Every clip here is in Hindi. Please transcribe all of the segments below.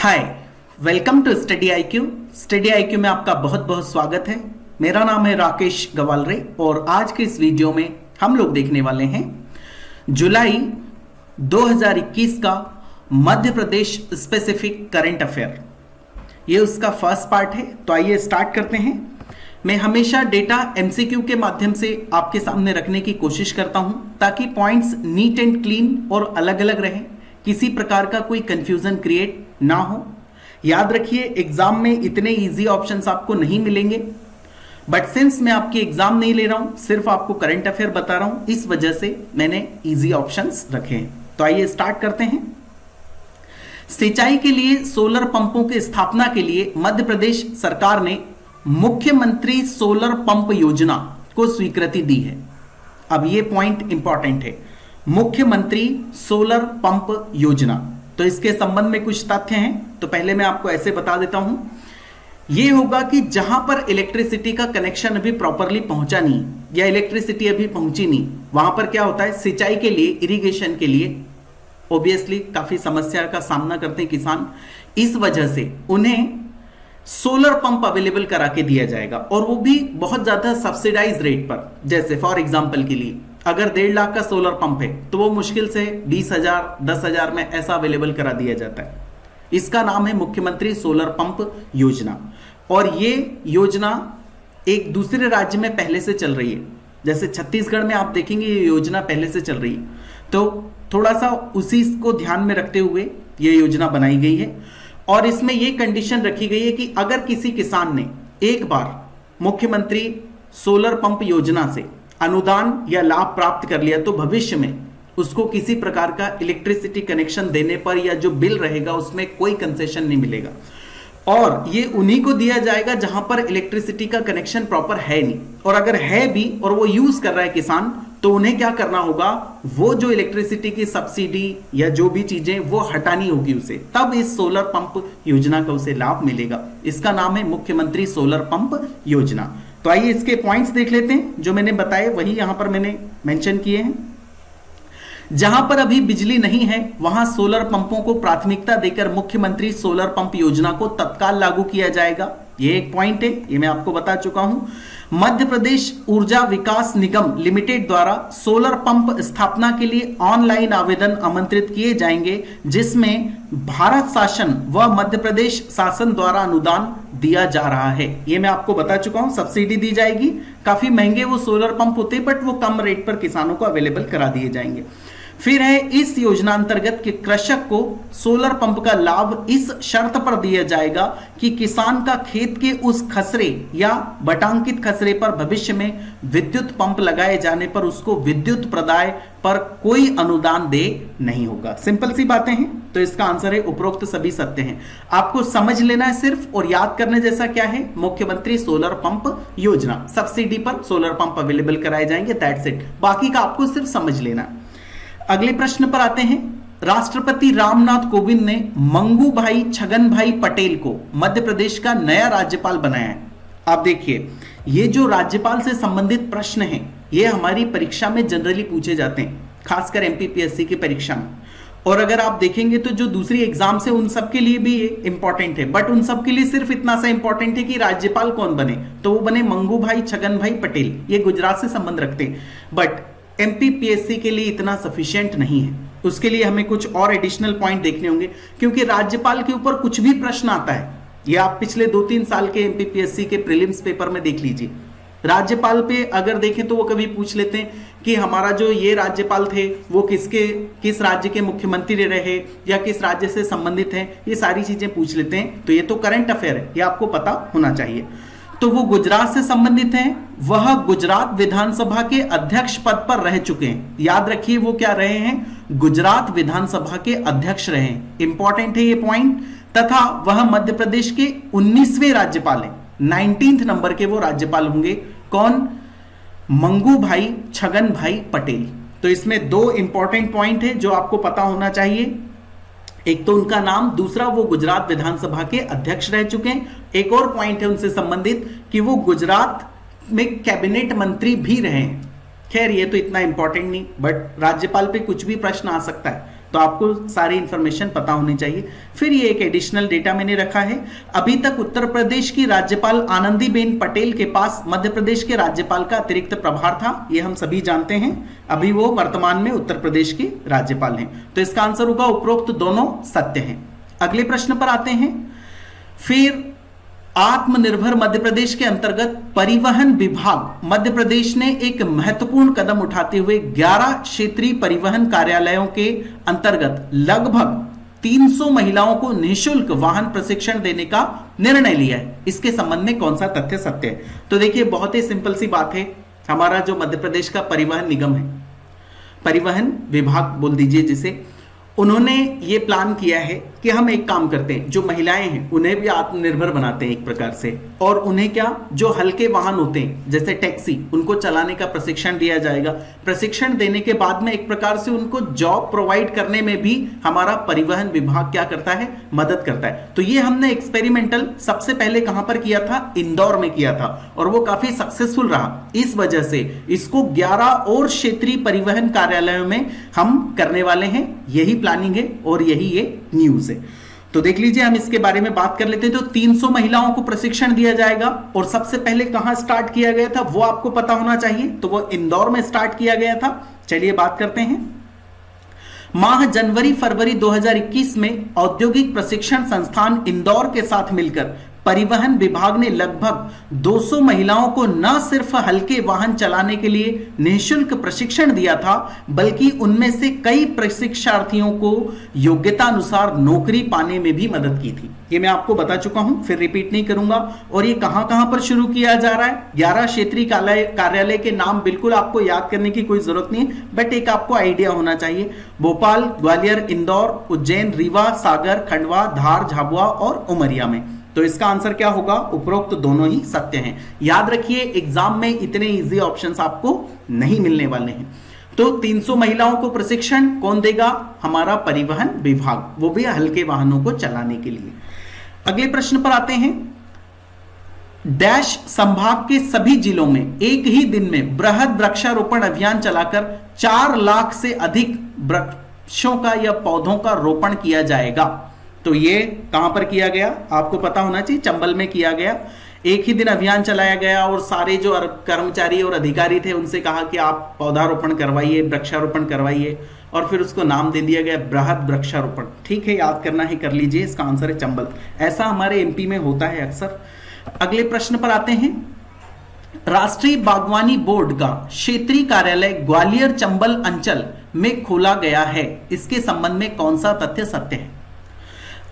Hi, welcome to study IQ. Study IQ में आपका बहुत बहुत स्वागत है। मेरा नाम है राकेश गवालरे और आज के इस वीडियो में हम लोग देखने वाले हैं जुलाई 2021 का Madhya Pradesh specific current affair. ये उसका फर्स्ट पार्ट है, तो आइए स्टार्ट करते हैं। मैं हमेशा डेटा एमसीक्यू के माध्यम से आपके सामने रखने की कोशिश करता हूं ताकि पॉइंट्स नीट एंड क्लीन और अलग अलग रहें, किसी प्रकार का कोई कंफ्यूजन क्रिएट ना हो। याद रखिए, एग्जाम में इतने इजी ऑप्शंस आपको नहीं मिलेंगे, बट सिंस मैं आपकी एग्जाम नहीं ले रहा हूं, सिर्फ आपको करंट अफेयर बता रहा हूं, इस वजह से मैंने इजी ऑप्शंस रखे हैं। तो आइए स्टार्ट करते हैं। सिंचाई के लिए सोलर पंपों की स्थापना के लिए मध्य प्रदेश सरकार ने मुख्यमंत्री सोलर पंप योजना को स्वीकृति दी है। अब ये पॉइंट इंपॉर्टेंट है, मुख्यमंत्री सोलर पंप योजना। तो इसके संबंध में कुछ तथ्य हैं, तो पहले मैं आपको ऐसे बता देता हूं। यह होगा कि जहां पर इलेक्ट्रिसिटी का कनेक्शन अभी प्रॉपरली पहुंचा नहीं या इलेक्ट्रिसिटी अभी पहुंची नहीं, वहां पर क्या होता है, सिंचाई के लिए, इरिगेशन के लिए ऑब्वियसली काफी समस्या का सामना करते हैं किसान। इस वजह से उन्हें सोलर पंप अवेलेबल करा के दिया जाएगा, और वो भी बहुत ज्यादा सब्सिडाइज रेट पर। जैसे फॉर एग्जांपल के लिए अगर 1.5 लाख का सोलर पंप है तो वो मुश्किल से 20,000 10,000 में ऐसा अवेलेबल करा दिया जाता है। इसका नाम है मुख्यमंत्री सोलर पंप योजना, और ये योजना एक दूसरे राज्य में पहले से चल रही है। जैसे छत्तीसगढ़ में आप देखेंगे ये योजना पहले से चल रही है, तो थोड़ा सा उसी को ध्यान में रखते हुए ये योजना बनाई गई है। और इसमें ये कंडीशन रखी गई है कि अगर किसी किसान ने एक बार मुख्यमंत्री सोलर पंप योजना से अनुदान या लाभ प्राप्त कर लिया, तो भविष्य में उसको किसी प्रकार का इलेक्ट्रिसिटी कनेक्शन देने पर या जो बिल रहेगा उसमें कोई कंसेशन नहीं मिलेगा। और ये उन्हीं को दिया जाएगा जहां पर इलेक्ट्रिसिटी का कनेक्शन प्रॉपर है नहीं, और अगर है भी और वो यूज कर रहा है किसान, तो उन्हें क्या करना होगा, वो जो इलेक्ट्रिसिटी की सब्सिडी या जो भी चीजें वो हटानी होगी उसे, तब इस सोलर पंप योजना का उसे लाभ मिलेगा। इसका नाम है मुख्यमंत्री सोलर पंप योजना। तो आइए इसके पॉइंट्स देख लेते हैं। जो मैंने बताए वही यहां पर मैंने मेंशन किए हैं। जहां पर अभी बिजली नहीं है वहां सोलर पंपों को प्राथमिकता देकर मुख्यमंत्री सोलर पंप योजना को तत्काल लागू किया जाएगा। ये एक पॉइंट है, ये मैं आपको बता चुका हूं। मध्य प्रदेश ऊर्जा विकास निगम लिमिटेड द्वारा सोलर पंप स्थापना के लिए ऑनलाइन आवेदन आमंत्रित किए जाएंगे, जिसमें भारत शासन व मध्य प्रदेश शासन द्वारा अनुदान दिया जा रहा है। ये मैं आपको बता चुका हूं, सब्सिडी दी जाएगी। काफी महंगे वो सोलर पंप होते हैं, बट वो कम रेट पर किसानों को अवेलेबल करा दिए जाएंगे। फिर है, इस योजना अंतर्गत कि कृषक को सोलर पंप का लाभ इस शर्त पर दिया जाएगा कि किसान का खेत के उस खसरे या बटांकित खसरे पर भविष्य में विद्युत पंप लगाए जाने पर उसको विद्युत प्रदाय पर कोई अनुदान दे नहीं होगा। सिंपल सी बातें हैं, तो इसका आंसर है उपरोक्त सभी सत्य हैं। आपको समझ लेना है सिर्फ, और याद करने जैसा क्या है, मुख्यमंत्री सोलर पंप योजना, सब्सिडी पर सोलर पंप अवेलेबल कराए जाएंगे, दैट्स इट। बाकी का आपको सिर्फ समझ लेना है। अगले प्रश्न पर आते हैं। राष्ट्रपति रामनाथ कोविंद ने मंगू भाई छगन भाई पटेल को मध्य प्रदेश का नया राज्यपाल बनाया है। आप देखिए, ये जो राज्यपाल से संबंधित प्रश्न हैं, ये हमारी परीक्षा में जनरली पूछे जाते हैं, खासकर एमपीपीएससी की परीक्षा में। और अगर आप देखेंगे तो जो दूसरी एग्जाम्स है उन सब के लिए भी ये इंपॉर्टेंट है, बट उन सब के लिए सिर्फ इतना सा इंपॉर्टेंट है कि राज्यपाल कौन बने, तो वो बने मंगू भाई छगन भाई पटेल। ये गुजरात से संबंध रखते हैं, बट एमपीपीएससी के लिए इतना सफिशिएंट नहीं है। उसके लिए हमें कुछ और एडिशनल पॉइंट देखने होंगे, क्योंकि राज्यपाल के ऊपर कुछ भी प्रश्न आता है, ये आप पिछले 2-3 साल के एमपीपीएससी के प्रीलिम्स पेपर में देख लीजिए। राज्यपाल पे अगर देखें तो वो कभी पूछ लेते हैं कि हमारा जो ये राज्यपाल थे वो किस राज्य के मुख्यमंत्री रहे या किस राज्य से संबंधित हैं, ये सारी चीजें पूछ लेते हैं। तो ये तो करंट अफेयर है, ये आपको पता होना चाहिए। तो वो गुजरात से संबंधित हैं, वह गुजरात विधानसभा के अध्यक्ष पद पर रह चुके हैं। याद रखिए वो क्या रहे हैं, गुजरात विधानसभा के अध्यक्ष रहे हैं, इंपॉर्टेंट है ये पॉइंट। तथा वह मध्य प्रदेश के 19वें राज्यपाल हैं, 19th नंबर के वो राज्यपाल होंगे। कौन? मंगू भाई छगन भाई पटेल। तो इसमें 2 इंपॉर्टेंट पॉइंट है जो आपको पता होना चाहिए। एक तो उनका नाम, दूसरा वो गुजरात विधानसभा के अध्यक्ष रह चुके हैं। एक और पॉइंट है उनसे संबंधित कि वो गुजरात में कैबिनेट मंत्री भी रहे हैं। खैर ये तो इतना इंपॉर्टेंट नहीं, बट राज्यपाल पे कुछ भी प्रश्न आ सकता है, तो आपको सारी इंफॉर्मेशन पता होनी चाहिए। फिर ये एक एडिशनल डेटा मैंने रखा है, अभी तक उत्तर प्रदेश की राज्यपाल आनंदीबेन पटेल के पास मध्य प्रदेश के राज्यपाल का अतिरिक्त प्रभार था, ये हम सभी जानते हैं। अभी वो वर्तमान में उत्तर प्रदेश के राज्यपाल हैं, तो इसका आंसर होगा उपरोक्त दोनों सत्य हैं। अगले प्रश्न पर आते हैं। फिर आत्मनिर्भर मध्य प्रदेश के अंतर्गत परिवहन विभाग मध्य प्रदेश ने एक महत्वपूर्ण कदम उठाते हुए 11 क्षेत्रीय परिवहन कार्यालयों के अंतर्गत लगभग 300 महिलाओं को निःशुल्क वाहन प्रशिक्षण देने का निर्णय लिया है। इसके संबंध में कौन सा तथ्य सत्य है? तो देखिए, बहुत ही सिंपल सी बात है। हमारा जो मध्य प्रदेश का परिवहन निगम है, परिवहन विभाग बोल दीजिए जिसे, उन्होंने ये प्लान किया है कि हम एक काम करते हैं, जो महिलाएं हैं उन्हें भी आत्मनिर्भर बनाते हैं एक प्रकार से, और उन्हें क्या, जो हल्के वाहन होते हैं जैसे टैक्सी, उनको चलाने का प्रशिक्षण दिया जाएगा। प्रशिक्षण देने के बाद में एक प्रकार से उनको जॉब प्रोवाइड करने में भी हमारा परिवहन विभाग क्या करता है, मदद करता है। तो ये हमने एक्सपेरिमेंटल सबसे पहले कहां पर किया था? इंदौर में किया था, और वो काफी सक्सेसफुल रहा। इस वजह से इसको 11 और क्षेत्रीय परिवहन कार्यालयों में हम करने वाले हैं। यही प्लानिंग है और यही ये न्यूज है। तो देख लीजिए, हम इसके बारे में बात कर लेते हैं। तो 300 महिलाओं को प्रशिक्षण दिया जाएगा, और सबसे पहले कहां स्टार्ट किया गया था वो आपको पता होना चाहिए। तो वो इंदौर में स्टार्ट किया गया था। चलिए बात करते हैं। माह जनवरी फरवरी 2021 में औद्योगिक प्रशिक्षण संस्थान इंदौर के साथ मिलकर परिवहन विभाग ने लगभग 200 महिलाओं को न सिर्फ हल्के वाहन चलाने के लिए निःशुल्क प्रशिक्षण दिया था, बल्कि उनमें से कई प्रशिक्षार्थियों को योग्यता अनुसार नौकरी पाने में भी मदद की थी। ये मैं आपको बता चुका हूं, फिर रिपीट नहीं करूंगा। और ये कहां कहां पर शुरू किया जा रहा है? 11 क्षेत्रीय कार्यालय के नाम बिल्कुल आपको याद करने की कोई जरूरत नहीं है, बट एक आपको आइडिया होना चाहिए। भोपाल, ग्वालियर, इंदौर, उज्जैन, रीवा, सागर, खंडवा, धार, झाबुआ और उमरिया में। तो इसका आंसर क्या होगा? उपरोक्त दोनों ही सत्य हैं। याद रखिए, एग्जाम में इतने इजी ऑप्शंस आपको नहीं मिलने वाले हैं। तो 300 महिलाओं को प्रशिक्षण कौन देगा? हमारा परिवहन विभाग, वो भी हल्के वाहनों को चलाने के लिए। अगले प्रश्न पर आते हैं। डैश संभाग के सभी जिलों में एक ही दिन में बृहद वृक्षारोपण अभियान चलाकर 4 लाख से अधिक वृक्षों का या पौधों का रोपण किया जाएगा। तो ये कहां पर किया गया? आपको पता होना चाहिए, चंबल में किया गया। एक ही दिन अभियान चलाया गया और सारे जो कर्मचारी और अधिकारी थे उनसे कहा कि आप पौधारोपण करवाइए, वृक्षारोपण करवाइए, और फिर उसको नाम दे दिया गया बृहद वृक्षारोपण। ठीक है, याद करना है, कर लीजिए। इसका आंसर है चंबल। ऐसा हमारे एमपी में होता है अक्सर। अगले प्रश्न पर आते हैं। राष्ट्रीय बागवानी बोर्ड का क्षेत्रीय कार्यालय ग्वालियर चंबल अंचल में खोला गया है। इसके संबंध में कौन सा तथ्य सत्य है?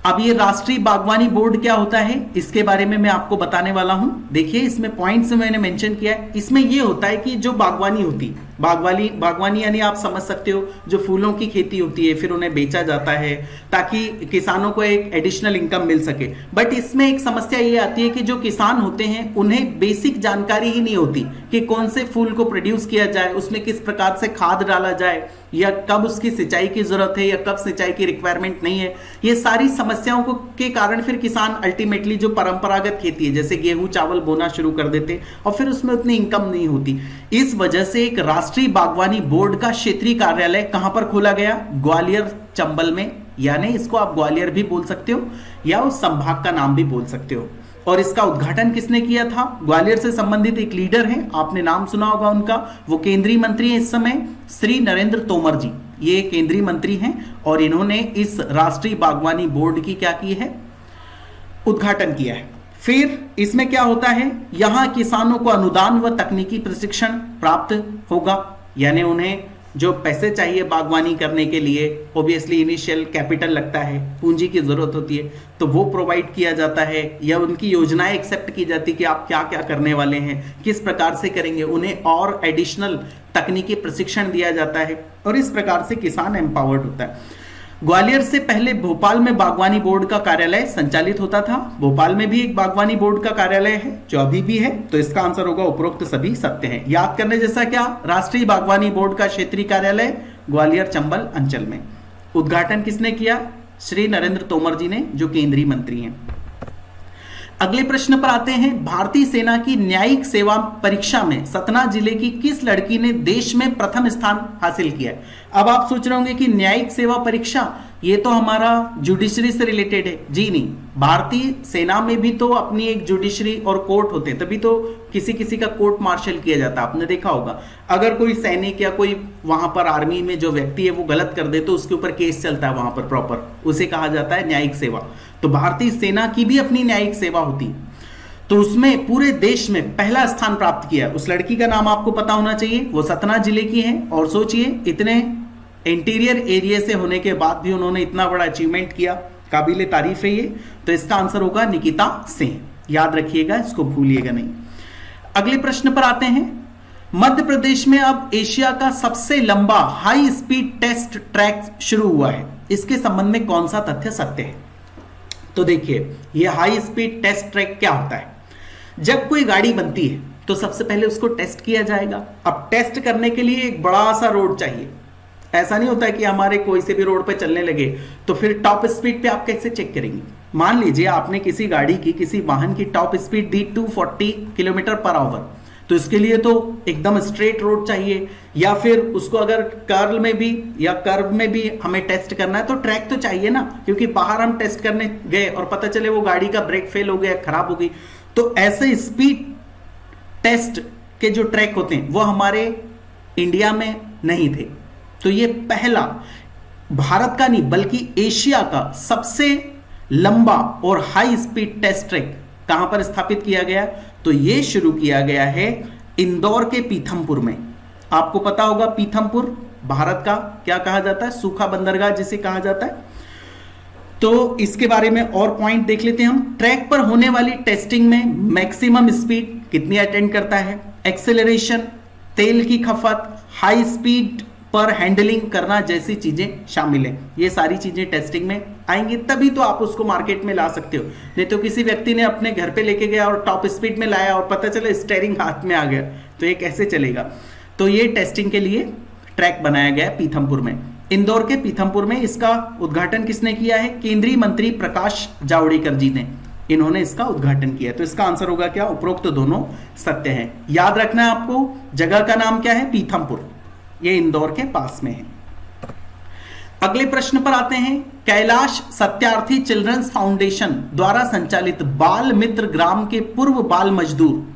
अब ये राष्ट्रीय बागवानी बोर्ड क्या होता है, इसके बारे में मैं आपको बताने वाला हूं। देखिए, इसमें पॉइंट्स मैंने मेंशन किया है। इसमें ये होता है कि जो बागवानी होती, बागवानी यानी आप समझ सकते हो, जो फूलों की खेती होती है, फिर उन्हें बेचा जाता है ताकि किसानों को एक एडिशनल इनकम मिल सके। बट इसमें एक समस्या ये आती है कि जो किसान होते हैं उन्हें बेसिक जानकारी ही नहीं होती कि कौन से फूल को प्रोड्यूस किया जाए, उसमें किस प्रकार से खाद डाला जाए, या कब उसकी सिंचाई की जरूरत है, या कब सिंचाई की रिक्वायरमेंट नहीं है। ये सारी समस्याओं को के कारण फिर किसान अल्टीमेटली जो परंपरागत खेती है, जैसे गेहूं चावल बोना शुरू कर देते, और फिर उसमें उतनी इनकम नहीं होती। इस वजह से एक राष्ट्रीय बागवानी बोर्ड का क्षेत्रीय कार्यालय कहां पर खोला गया? ग्वालियर चंबल में। यानी इसको आप ग्वालियर भी बोल सकते हो या उस संभाग का नाम भी बोल सकते हो। और इसका उद्घाटन किसने किया था? ग्वालियर से संबंधित एक लीडर हैं, आपने नाम सुना होगा उनका, वो केंद्रीय मंत्री हैं इस समय, श्री नरेंद्र तोमर जी। ये केंद्रीय मंत्री हैं और इन्होंने इस राष्ट्रीय बागवानी बोर्ड की क्या की है? उद्घाटन किया है। फिर इसमें क्या होता है? यहां किसानों को अनुदान व तकनीकी प्रशिक्षण प्राप्त होगा, यानी उन्हें जो पैसे चाहिए बागवानी करने के लिए, ऑब्वियसली इनिशियल कैपिटल लगता है, पूंजी की जरूरत होती है, तो वो प्रोवाइड किया जाता है, या उनकी योजनाएं एक्सेप्ट की जाती है कि आप क्या क्या करने वाले हैं, किस प्रकार से करेंगे। उन्हें और एडिशनल तकनीकी प्रशिक्षण दिया जाता है, और इस प्रकार से किसान एम्पावर्ड होता है। ग्वालियर से पहले भोपाल में बागवानी बोर्ड का कार्यालय संचालित होता था। भोपाल में भी एक बागवानी बोर्ड का कार्यालय है जो अभी भी है। तो इसका आंसर होगा उपरोक्त सभी सत्य हैं। याद करने जैसा क्या? राष्ट्रीय बागवानी बोर्ड का क्षेत्रीय कार्यालय ग्वालियर चंबल अंचल में। उद्घाटन किसने किया? श्री नरेंद्र तोमर जी ने, जो केंद्रीय मंत्री हैं। अगले प्रश्न पर आते हैं। भारतीय सेना की न्यायिक सेवा परीक्षा में सतना जिले की किस लड़की ने देश में प्रथम स्थान हासिल किया है? अब आप सोच रहे होंगे कि न्यायिक सेवा परीक्षा ये तो हमारा जुडिशरी से रिलेटेड है। जी नहीं, भारतीय सेना में भी तो अपनी एक जुडिशरी और कोर्ट होते हैं, तभी तो किसी किसी का कोर्ट मार्शल किया जाता है। आपने देखा होगा, अगर कोई सैनिक या कोई वहां पर आर्मी में जो व्यक्ति है वो गलत कर दे तो उसके ऊपर केस चलता है वहां पर प्रॉपर, उसे कहा जाता है न्यायिक सेवा। तो भारतीय सेना की भी अपनी न्यायिक सेवा होती है, तो उसमें पूरे देश में पहला स्थान प्राप्त किया। उस लड़की का नाम आपको पता होना चाहिए, वो सतना जिले की है। और सोचिए, इतने इंटीरियर एरिया से होने के बाद भी उन्होंने इतना बड़ा अचीवमेंट किया, काबिले तारीफ है ये। तो इसका आंसर होगा निकिता सिंह, याद रखिएगा, इसको भूलिएगा नहीं। अगले प्रश्न पर आते हैं। मध्य प्रदेश में अब एशिया का सबसे लंबा हाई स्पीड टेस्ट ट्रैक शुरू हुआ है, इसके संबंध में कौन सा तथ्य सत्य है? तो देखिए, यह हाई स्पीड टेस्ट ट्रैक क्या होता है? जब कोई गाड़ी बनती है तो सबसे पहले उसको टेस्ट किया जाएगा। अब टेस्ट करने के लिए एक बड़ा सा रोड चाहिए। ऐसा नहीं होता है कि हमारे कोई से भी रोड पे चलने लगे तो फिर टॉप स्पीड पे आप कैसे चेक करेंगे? मान लीजिए आपने किसी गाड़ी की, किसी वाहन की टॉप स्पीड दी 240 किलोमीटर पर आवर, तो इसके लिए तो एकदम स्ट्रेट रोड चाहिए, या फिर उसको अगर कर्ल में भी या कर्व में भी हमें टेस्ट करना है तो ट्रैक तो चाहिए ना, क्योंकि बाहर हम टेस्ट करने गए और पता चले वो गाड़ी का ब्रेक फेल हो गया, खराब हो गई। तो ऐसे स्पीड टेस्ट के जो ट्रैक होते हैं वो हमारे इंडिया में नहीं थे। तो ये पहला भारत का नहीं बल्कि एशिया का सबसे लंबा और हाई स्पीड टेस्ट ट्रैक कहां पर स्थापित किया गया? तो ये शुरू किया गया है इंदौर के पीथमपुर में। आपको पता होगा पीथमपुर भारत का क्या कहा जाता है? सूखा बंदरगाह जिसे कहा जाता है। तो इसके बारे में और पॉइंट देख लेते हैं हम। ट्रैक पर होने वाली टेस्टिंग में मैक्सिमम स्पीड कितनी अटेंड करता है, एक्सेलरेशन, तेल की खपत, हाई स्पीड पर हैंडलिंग करना जैसी चीजें शामिल हैं। ये सारी चीजें टेस्टिंग में आएंगी, तभी तो आप उसको मार्केट में ला सकते हो। नहीं तो किसी व्यक्ति ने अपने घर पे लेके गया और टॉप स्पीड में लाया और पता चला स्टीयरिंग हाथ में आ गया, तो ये कैसे चलेगा? तो ये टेस्टिंग के लिए ट्रैक बनाया गया पीथमपुर में, इंदौर के पीथमपुर में। इसका उद्घाटन किसने किया है? केंद्रीय मंत्री प्रकाश जावड़ेकर जी ने, इन्होंने इसका उद्घाटन किया। तो इसका आंसर होगा क्या? उपरोक्त तो दोनों सत्य हैं। याद रखना है आपको, जगह का नाम क्या है? पीथमपुर, ये इंदौर के पास में है। अगले प्रश्न पर आते हैं। कैलाश सत्यार्थी चिल्ड्रंस फाउंडेशन द्वारा संचालित बाल मित्र ग्राम के पूर्व बाल मजदूर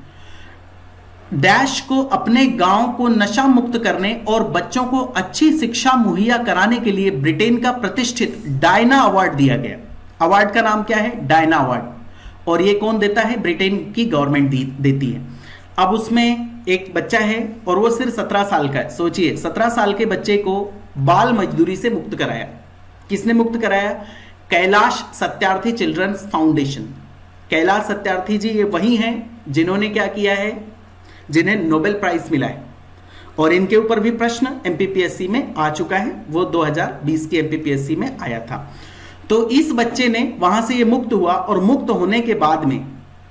डैश को अपने गांव को नशा मुक्त करने और बच्चों को अच्छी शिक्षा मुहैया कराने के लिए ब्रिटेन का प्रतिष्ठित डायना अवार्ड दिया गया। अवार्ड का नाम क्या है? Diana award. और ये कौन देता है? ब्रिटेन की गवर्नमेंट देती है। अब उसमें एक बच्चा है और वो सिर्फ 17 साल का है। सोचिए, 17 साल के बच्चे को बाल मजदूरी से मुक्त कराया। किसने मुक्त कराया? Kailash Satyarthi children's foundation. कैलाश सत्यार्थी जी ये वही हैं जिन्होंने क्या किया है, जिन्हें नोबेल प्राइज मिला है। और इनके ऊपर भी प्रश्न एमपीपीएससी में आ चुका है, वो 2020 की एमपीपीएससी में आया था। तो इस बच्चे ने वहां से ये मुक्त हुआ और मुक्त होने के बाद में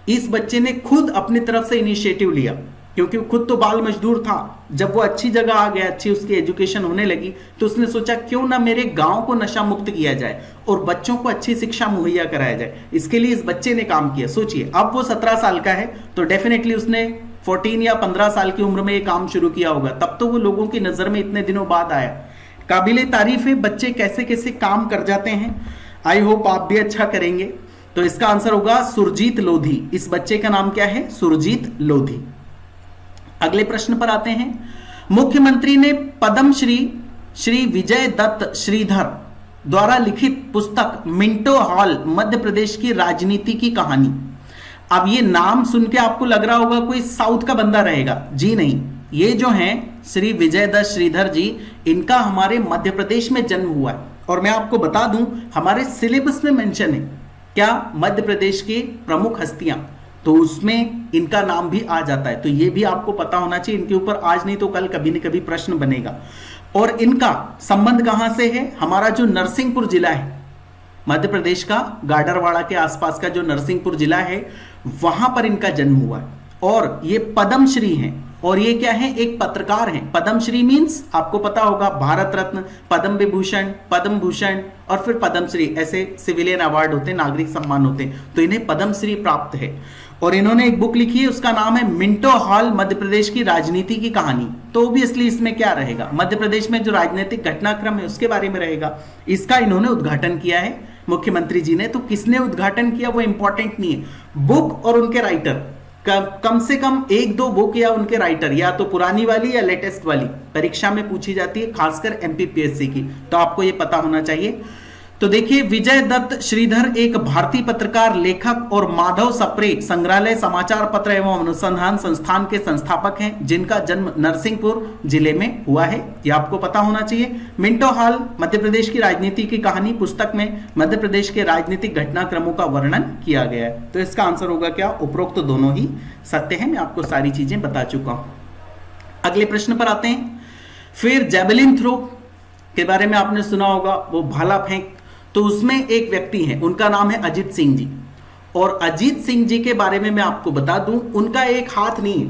इस बच्चे ने खुद अपनी तरफ से इनिशिएटिव लिया, क्योंकि खुद तो बाल मजदूर था। जब वो अच्छी जगह आ गया, अच्छी उसकी एजुकेशन होने लगी, तो उसने सोचा क्यों ना मेरे गांव को नशा मुक्त किया जाए और बच्चों को अच्छी शिक्षा मुहैया कराया जाए। इसके लिए इस बच्चे ने काम किया। सोचिए, अब वो 17 साल का है तो डेफिनेटली उसने 14 या 15 साल की उम्र में ये काम शुरू किया होगा, तब तो वो लोगों की नजर में इतने दिनों बाद आया। काबिले तारीफ है, बच्चे कैसे कैसे काम कर जाते हैं। आई होप आप भी अच्छा करेंगे। तो इसका आंसर होगा सुरजीत लोधी। इस बच्चे का नाम क्या है? सुरजीत लोधी। अगले प्रश्न पर आते हैं। मुख्यमंत्री ने पद्मश्री श्री विजय दत्त श्रीधर द्वारा लिखित पुस्तक मिंटो हॉल मध्य प्रदेश की राजनीति की कहानी। अब ये नाम सुन के आपको लग रहा होगा कोई साउथ का बंदा रहेगा। जी नहीं, ये जो हैं श्री विजय दत्त श्रीधर जी, इनका हमारे मध्य प्रदेश में जन्म हुआ है। और मैं आपको बता दूं, हमारे सिलेबस में मेंशन है क्या, मध्य प्रदेश की प्रमुख हस्तियां, तो उसमें इनका नाम भी आ जाता है। तो ये भी आपको पता होना चाहिए। इनके ऊपर आज नहीं तो कल कभी न कभी प्रश्न बनेगा। और इनका संबंध कहां से है? हमारा जो नरसिंहपुर जिला है मध्य प्रदेश का, गाडरवाड़ा के आसपास का जो नरसिंहपुर जिला है, वहां पर इनका जन्म हुआ है। और ये पद्मश्री हैं। और ये क्या है, एक पत्रकार हैं। पद्मश्री मीन्स आपको पता होगा भारत रत्न, पद्म विभूषण, पद्म भूषण और फिर पद्मश्री, ऐसे सिविलियन अवार्ड होते हैं, नागरिक सम्मान होते हैं, तो इन्हें पद्मश्री प्राप्त है। और इन्होंने एक बुक लिखी है, उसका नाम है मिंटो हॉल मध्य प्रदेश की राजनीति की कहानी। तो ऑब्वियसली इसमें क्या रहेगा, मध्य प्रदेश में जो राजनीतिक घटनाक्रम है उसके बारे में रहेगा। इसका इन्होंने उद्घाटन किया है मुख्यमंत्री जी ने। तो किसने उद्घाटन किया वो इंपॉर्टेंट नहीं है, बुक और उनके राइटर, कम से कम एक दो बुक या उनके राइटर, या तो पुरानी वाली या लेटेस्ट वाली, परीक्षा में पूछी जाती है, खासकर एमपीपीएससी की, तो आपको ये पता होना चाहिए। तो देखिए, विजय दत्त श्रीधर एक भारतीय पत्रकार, लेखक और माधव सप्रे संग्रहालय समाचार पत्र एवं अनुसंधान संस्थान के संस्थापक हैं, जिनका जन्म नरसिंहपुर जिले में हुआ है, ये आपको पता होना चाहिए। मिंटो हॉल मध्य प्रदेश की राजनीति की कहानी पुस्तक में मध्य प्रदेश के राजनीतिक घटनाक्रमों का वर्णन किया गया है। तो इसका आंसर होगा क्या, उपरोक्त तो दोनों ही सत्य है। मैं आपको सारी चीजें बता चुका हूं। अगले प्रश्न पर आते हैं। फिर जेवलिन थ्रो के बारे में आपने सुना होगा, वो भाला फेंक। तो उसमें एक व्यक्ति हैं, उनका नाम है अजीत सिंह जी। और अजीत सिंह जी के बारे में मैं आपको बता दूं, उनका एक हाथ नहीं है,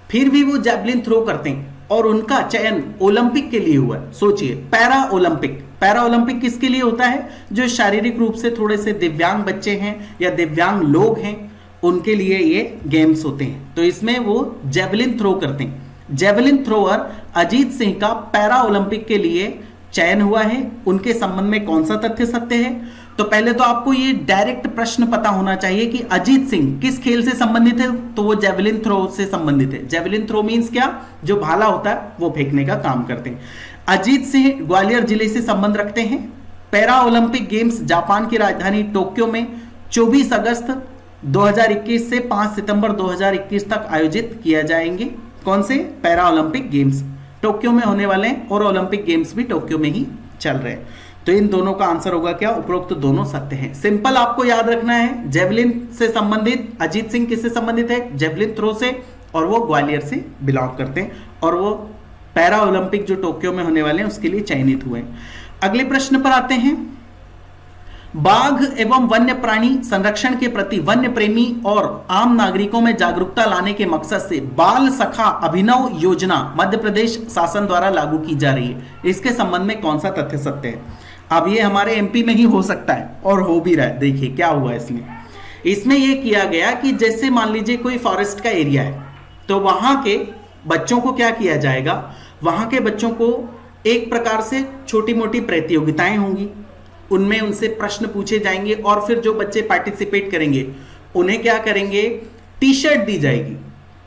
फिर भी वो जैवलिन थ्रो करते हैं और उनका चयन ओलंपिक के लिए हुआ है। सोचिए, पैरा ओलंपिक। पैरा ओलंपिक किसके लिए होता है, जो शारीरिक रूप से थोड़े से दिव्यांग बच्चे हैं या दिव्यांग लोग हैं, उनके लिए ये गेम्स होते हैं। तो इसमें वो जैवलिन थ्रो करते हैं। जैवलिन थ्रोअर अजीत सिंह का पैरा ओलंपिक के लिए चयन हुआ है। उनके संबंध में कौन सा तथ्य सत्य है, तो पहले तो आपको ये डायरेक्ट प्रश्न पता होना चाहिए कि अजीत सिंह किस खेल से संबंधित है, तो वो जेवलिन थ्रो से संबंधित है। जेवलिन थ्रो मींस क्या, जो भाला होता है वो फेंकने का काम करते हैं। अजीत सिंह ग्वालियर जिले से संबंध रखते हैं। पैरा ओलंपिक गेम्स जापान की राजधानी टोक्यो में 24 अगस्त 2021 से 5 सितंबर 2021 तक आयोजित किया जाएंगे। कौन से, पैरा ओलंपिक गेम्स टोक्यो में होने वाले हैं, और ओलंपिक गेम्स भी टोक्यो में ही चल रहे हैं। तो इन दोनों का आंसर होगा क्या, उपरोक्त तो दोनों सत्य हैं। सिंपल आपको याद रखना है, जेवलिन से संबंधित अजीत सिंह किससे संबंधित है, जेवलिन थ्रो से, और वो ग्वालियर से बिलोंग करते हैं, और वो पैरा ओलंपिक जो टोक्यो में होने वाले हैं उसके लिए चयनित हुए हैं। अगले प्रश्न पर आते हैं। बाघ एवं वन्य प्राणी संरक्षण के प्रति वन्य प्रेमी और आम नागरिकों में जागरूकता लाने के मकसद से बाल सखा अभिनव योजना मध्य प्रदेश शासन द्वारा लागू की जा रही है। इसके संबंध में कौन सा तथ्य सत्य है। अब ये हमारे एमपी में ही हो सकता है और हो भी रहा है। देखिए क्या हुआ इसमें ये किया गया कि जैसे मान लीजिए कोई फॉरेस्ट का एरिया है, तो वहां के बच्चों को क्या किया जाएगा, वहां के बच्चों को एक प्रकार से छोटी मोटी प्रतियोगिताएं होंगी, उनमें उनसे प्रश्न पूछे जाएंगे, और फिर जो बच्चे पार्टिसिपेट करेंगे उन्हें क्या करेंगे, टी शर्ट दी जाएगी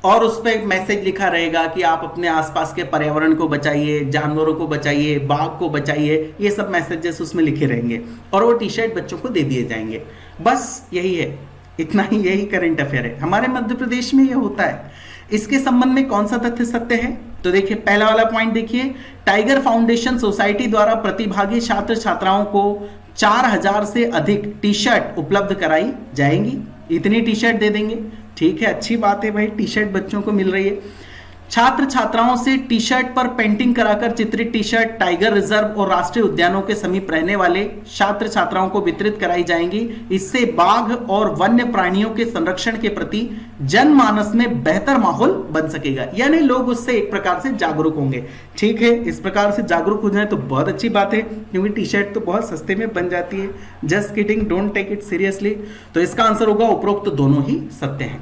और उस पर एक मैसेज लिखा रहेगा कि आप अपने आसपास के पर्यावरण को बचाइए, जानवरों को बचाइए, बाघ को बचाइए, ये सब मैसेजेस उसमें लिखे रहेंगे और वो टी शर्ट बच्चों को दे दिए जाएंगे। बस यही है, इतना ही, यही करंट अफेयर है। हमारे मध्य प्रदेश में ये होता है। इसके संबंध में कौन सा तथ्य सत्य है, तो देखिए पहला वाला पॉइंट देखिए, टाइगर फाउंडेशन सोसाइटी द्वारा प्रतिभागी छात्र छात्राओं को 4000 से अधिक टी शर्ट उपलब्ध कराई जाएंगी। इतनी टी शर्ट दे देंगे, ठीक है, अच्छी बात है भाई, टी शर्ट बच्चों को मिल रही है। छात्र छात्राओं से टी शर्ट पर पेंटिंग कराकर चित्रित टी शर्ट टाइगर रिजर्व और राष्ट्रीय उद्यानों के समीप रहने वाले छात्र छात्राओं को वितरित कराई जाएंगी। इससे बाघ और वन्य प्राणियों के संरक्षण के प्रति जनमानस में बेहतर माहौल बन सकेगा, यानी लोग उससे एक प्रकार से जागरूक होंगे। ठीक है, इस प्रकार से जागरूक हो जाए तो बहुत अच्छी बात है, क्योंकि टी शर्ट तो बहुत सस्ते में बन जाती है। Just kidding, don't take it seriously. तो इसका आंसर होगा उपरोक्त दोनों ही सत्य हैं।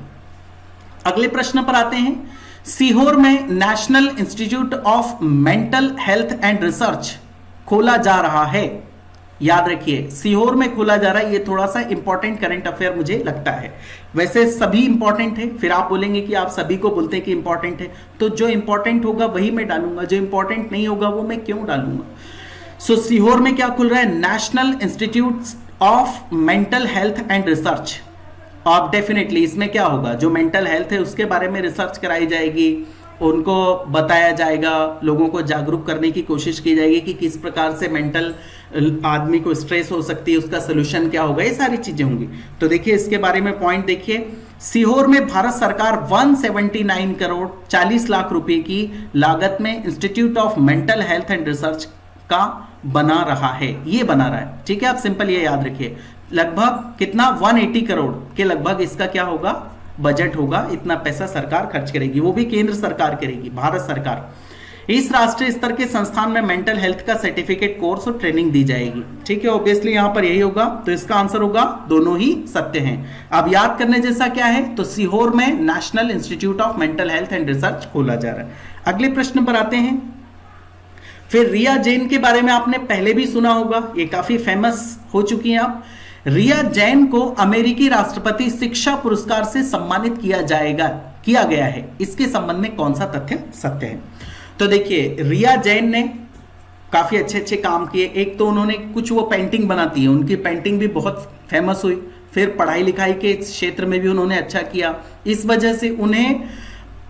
अगले प्रश्न पर आते हैं। सीहोर में national institute of mental health and research खोला जा रहा है। याद रखिए, सीहोर में खोला जा रहा है। ये थोड़ा सा इंपॉर्टेंट करंट अफेयर मुझे लगता है, वैसे सभी इंपॉर्टेंट है। फिर आप बोलेंगे कि आप सभी को बोलते हैं कि इंपॉर्टेंट है, तो जो इंपॉर्टेंट होगा वही मैं डालूंगा, जो इंपॉर्टेंट नहीं होगा वो मैं क्यों डालूंगा। सो सीहोर में क्या खुल रहा है, national institute of mental health and research. अब डेफिनेटली इसमें क्या होगा, जो मेंटल हेल्थ है उसके बारे में रिसर्च कराई जाएगी, उनको बताया जाएगा, लोगों को जागरूक करने की कोशिश की जाएगी कि किस प्रकार से मेंटल आदमी को स्ट्रेस हो सकती है, उसका सोल्यूशन क्या होगा, ये सारी चीजें होंगी। तो देखिए इसके बारे में पॉइंट देखिए, सीहोर में भारत सरकार 179 करोड़ 40 लाख रुपए की लागत में institute of mental health and research का बना रहा है, ये बना रहा है। ठीक है, आप सिंपल ये याद रखिए, लगभग कितना 180 करोड़ के लगभग इसका क्या होगा, बजट होगा, इतना पैसा सरकार खर्च करेगी, वो भी केंद्र सरकार करेगी, भारत सरकार। इस राष्ट्रीय स्तर के संस्थान में मेंटल हेल्थ का सर्टिफिकेट कोर्स और ट्रेनिंग दी जाएगी। ठीक है, ऑब्वियसली यहां पर यही होगा, तो इसका आंसर होगा दोनों ही सत्य हैं। अब याद करने जैसा क्या है, तो सीहोर में national institute of mental health and research खोला जा रहा है। अगले प्रश्न पर आते हैं। फिर रिया जैन के बारे में आपने पहले भी सुना होगा, ये काफी फेमस हो चुकी हैं आप। रिया जैन को अमेरिकी राष्ट्रपति शिक्षा पुरस्कार से सम्मानित किया गया है, इसके संबंध में कौन सा तथ्य सत्य है? तो देखिए, रिया जैन ने काफी अच्छे अच्छे काम किए। एक तो उन्होंने कुछ वो पेंटिंग बनाती है, उनकी पेंटिंग भी बहुत फेमस हुई। फिर पढ़ाई लिखाई के क्षेत्र में भी उन्होंने अच्छा किया, इस वजह से उन्हें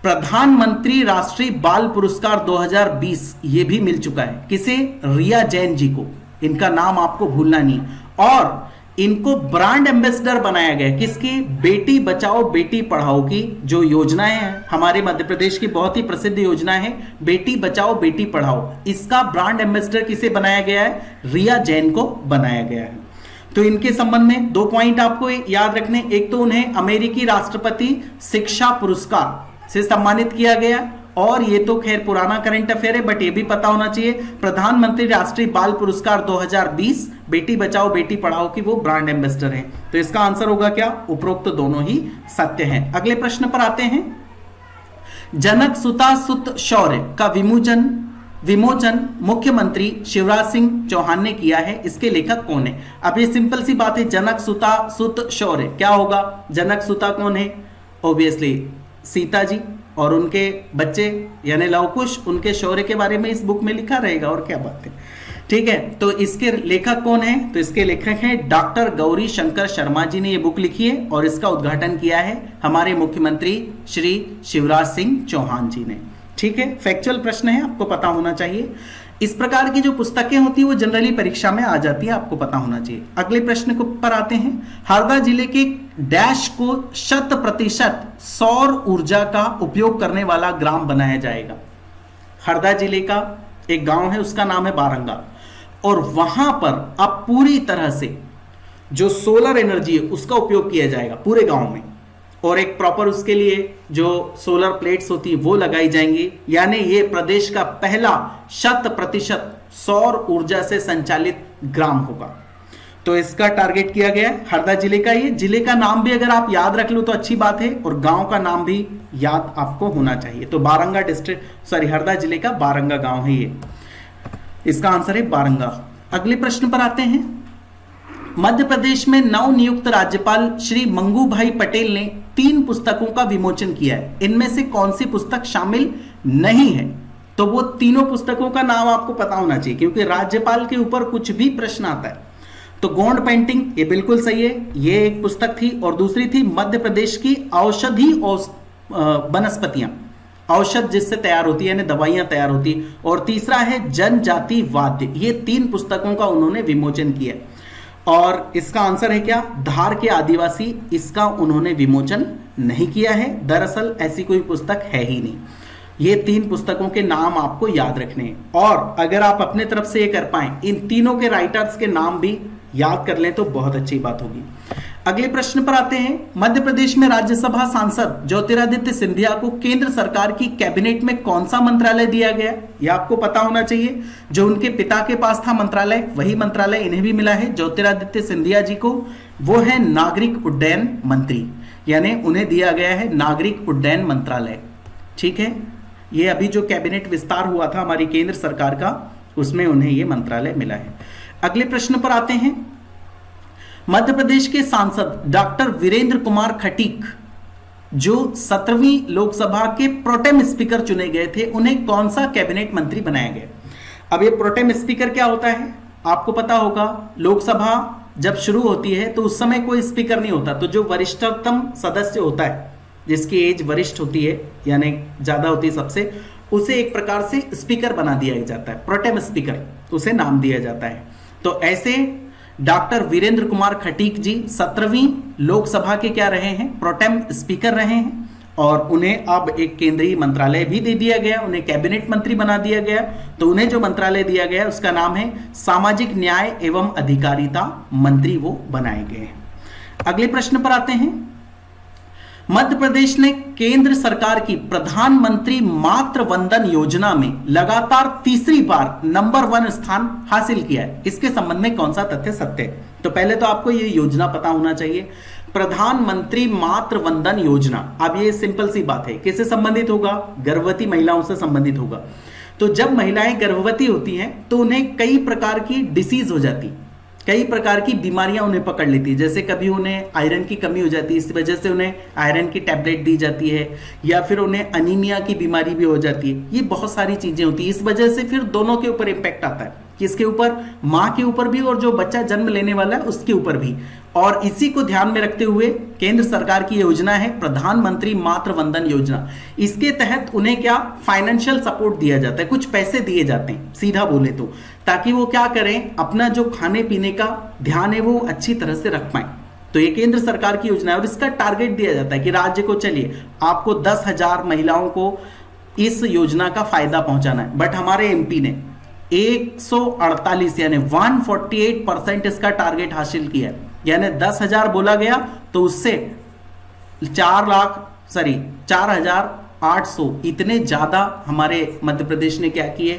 प्रधानमंत्री राष्ट्रीय बाल पुरस्कार 2020 ये भी मिल चुका है। किसे? रिया जैन जी को। इनका नाम आपको भूलना नहीं। और इनको ब्रांड एम्बेसडर बनाया गया, किसकी? बेटी बचाओ बेटी पढ़ाओ की जो योजनाएं हैं, हमारे मध्य प्रदेश की बहुत ही प्रसिद्ध योजना है बेटी बचाओ बेटी पढ़ाओ, इसका ब्रांड एम्बेसडर किसे बनाया गया है? रिया जैन को बनाया गया है। तो इनके संबंध में 2 पॉइंट आपको याद रखने। एक तो उन्हें अमेरिकी राष्ट्रपति शिक्षा पुरस्कार से सम्मानित किया गया, और ये तो खैर पुराना करंट अफेयर है, बट ये भी पता होना चाहिए प्रधानमंत्री राष्ट्रीय बाल पुरस्कार 2020 बेटी बचाओ बेटी पढ़ाओ की वो ब्रांड एम्बेसडर हैं। तो इसका आंसर होगा क्या? उपरोक्त दोनों ही सत्य हैं। अगले प्रश्न पर आते हैं। जनक सुता सुत शौर्य का विमोचन मुख्यमंत्री शिवराज सिंह चौहान ने किया है, इसके लेखक कौन है? अब ये सिंपल सी बात है, जनक सुता सुत शौर्य क्या होगा? जनक सुता कौन है? ऑब्वियसली सीता जी, और उनके बच्चे यानी लवकुश, उनके शौर्य के बारे में इस बुक में लिखा रहेगा, और क्या बात है। ठीक है, तो इसके लेखक कौन है? तो इसके लेखक हैं डॉक्टर गौरी शंकर शर्मा जी ने ये बुक लिखी है, और इसका उद्घाटन किया है हमारे मुख्यमंत्री श्री शिवराज सिंह चौहान जी ने। ठीक है, फैक्चुअल प्रश्न है, आपको पता होना चाहिए। इस प्रकार की जो पुस्तकें होती है वो जनरली परीक्षा में आ जाती है, आपको पता होना चाहिए। अगले प्रश्न को पर आते हैं। हरदा जिले के डैश को 100% सौर ऊर्जा का उपयोग करने वाला ग्राम बनाया जाएगा। हरदा जिले का एक गांव है, उसका नाम है बारंगा, और वहां पर अब पूरी तरह से जो सोलर एनर्जी है उसका उपयोग किया जाएगा पूरे गांव में, और एक प्रॉपर उसके लिए जो सोलर प्लेट्स होती है वो लगाई जाएंगी। यानी ये प्रदेश का पहला 100% सौर ऊर्जा से संचालित ग्राम होगा। तो इसका टारगेट किया गया है हरदा जिले का। ये जिले का नाम भी अगर आप याद रख लो तो अच्छी बात है, और गांव का नाम भी याद आपको होना चाहिए। तो बारंगा हरदा जिले का बारंगा गांव है ये, इसका आंसर है बारंगा। अगले प्रश्न पर आते हैं। मध्य प्रदेश में नवनियुक्त राज्यपाल श्री मंगू भाई पटेल ने 3 पुस्तकों का विमोचन किया है, इनमें से कौन सी पुस्तक शामिल नहीं है? तो वो तीनों पुस्तकों का नाम आपको पता होना चाहिए, क्योंकि राज्यपाल के ऊपर कुछ भी प्रश्न आता है। तो गोंड पेंटिंग, ये बिल्कुल सही है, ये एक पुस्तक थी, और दूसरी थी मध्य प्रदेश की औषधि वनस्पतियां, औषध जिससे तैयार होती है यानी दवाइयां तैयार होती, और तीसरा है जनजाति वाद्य। ये 3 पुस्तकों का उन्होंने विमोचन किया, और इसका आंसर है क्या? धार के आदिवासी, इसका उन्होंने विमोचन नहीं किया है। दरअसल ऐसी कोई पुस्तक है ही नहीं। ये 3 पुस्तकों के नाम आपको याद रखने हैं, और अगर आप अपने तरफ से ये कर पाए, इन तीनों के राइटर्स के नाम भी याद कर लें तो बहुत अच्छी बात होगी। अगले प्रश्न पर आते हैं। मध्य प्रदेश में राज्यसभा सांसद ज्योतिरादित्य सिंधिया को केंद्र सरकार की कैबिनेट में कौन सा मंत्रालय दिया गया? यह आपको पता होना चाहिए। जो उनके पिता के पास था मंत्रालय, वही मंत्रालय इन्हें भी मिला है ज्योतिरादित्य सिंधिया जी को। वो है नागरिक उड्डयन मंत्री, यानी उन्हें दिया गया है नागरिक उड्डयन मंत्रालय। ठीक है, ये अभी जो कैबिनेट विस्तार हुआ था हमारी केंद्र सरकार का, उसमें उन्हें ये मंत्रालय मिला है। अगले प्रश्न पर आते हैं। मध्य प्रदेश के सांसद डॉक्टर वीरेंद्र कुमार खटीक जो 17वीं लोकसभा के प्रोटेम स्पीकर चुने गए थे, उन्हें कौन सा कैबिनेट मंत्री बनाया गया? अब ये प्रोटेम स्पीकर क्या होता है आपको पता होगा। लोकसभा जब शुरू होती है तो उस समय कोई स्पीकर नहीं होता, तो जो वरिष्ठतम सदस्य होता है, जिसकी एज वरिष्ठ होती है यानी ज्यादा होती है सबसे, उसे एक प्रकार से स्पीकर बना दिया जाता है, प्रोटेम स्पीकर उसे नाम दिया जाता है। तो ऐसे डॉक्टर वीरेंद्र कुमार खटीक जी 17वीं लोकसभा के क्या रहे हैं? प्रोटेम स्पीकर रहे हैं, और उन्हें अब एक केंद्रीय मंत्रालय भी दे दिया गया, उन्हें कैबिनेट मंत्री बना दिया गया। तो उन्हें जो मंत्रालय दिया गया उसका नाम है सामाजिक न्याय एवं अधिकारिता मंत्री, वो बनाए गए हैं। अगले प्रश्न पर आते हैं। मध्य प्रदेश ने केंद्र सरकार की प्रधानमंत्री मातृ वंदन योजना में लगातार तीसरी बार नंबर 1 स्थान हासिल किया है। इसके संबंध में कौन सा तथ्य सत्य है? तो पहले तो आपको यह योजना पता होना चाहिए, प्रधानमंत्री मातृ वंदन योजना। अब ये सिंपल सी बात है, किससे संबंधित होगा? गर्भवती महिलाओं से संबंधित होगा। तो जब महिलाएं गर्भवती होती हैं तो उन्हें कई प्रकार की डिसीज हो जाती, कई प्रकार की बीमारियां उन्हें पकड़ लेती है। जैसे कभी उन्हें आयरन की कमी हो जाती है, इस वजह से उन्हें आयरन की टैबलेट दी जाती है, या फिर उन्हें अनीमिया की बीमारी भी हो जाती है। ये बहुत सारी चीजें होती है। इस वजह से फिर दोनों के ऊपर इंपैक्ट आता है, किसके ऊपर? मां के ऊपर भी और जो बच्चा जन्म लेने वाला है उसके ऊपर भी। और इसी को ध्यान में रखते हुए केंद्र सरकार की योजना है प्रधानमंत्री मातृ वंदन योजना। इसके तहत उन्हें क्या फाइनेंशियल सपोर्ट दिया जाता है, कुछ पैसे दिए जाते हैं सीधा बोले तो, ताकि वो क्या करें, अपना जो खाने पीने का ध्यान है वो अच्छी तरह से रख पाए। तो ये केंद्र सरकार की योजना है और इसका टारगेट दिया जाता है कि राज्य को चलिए आपको 10,000 महिलाओं को इस योजना का फायदा पहुंचाना है। बट हमारे एमपी ने 148 यानी 148% इसका टारगेट हासिल किया है। यानी 10,000 बोला गया तो उससे 4,800 इतने ज्यादा हमारे मध्य प्रदेश ने क्या किए,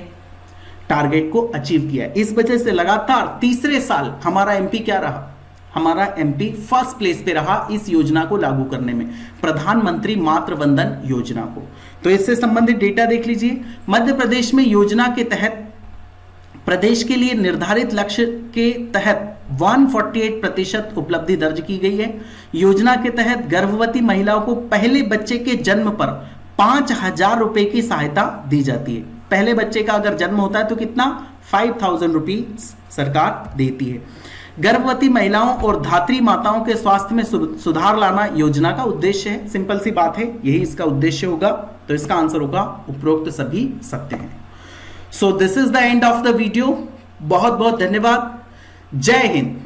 टारगेट को अचीव किया। इस वजह से लगातार तीसरे साल हमारा एमपी क्या रहा? हमारा एमपी फर्स्ट प्लेस पे रहा इस योजना को लागू करने में, प्रधानमंत्री मातृ वंदन योजना को। तो इससे संबंधित डेटा देख लीजिए। मध्य प्रदेश में योजना के तहत प्रदेश के लिए निर्धारित लक्ष्य के तहत 148% उपलब्धि दर्ज की गई है। योजना के तहत गर्भवती महिलाओं को पहले बच्चे के जन्म पर 5,000 रुपए की सहायता दी जाती है। पहले बच्चे का अगर जन्म होता है तो कितना? 5,000 रुपीज सरकार देती है। गर्भवती महिलाओं और धात्री माताओं के स्वास्थ्य में सुधार लाना योजना का उद्देश्य है। सिंपल सी बात है, यही इसका उद्देश्य होगा। तो इसका आंसर होगा उपरोक्त सभी सत्य हैं। So this is the end of the video. बहुत बहुत धन्यवाद। जय हिंद।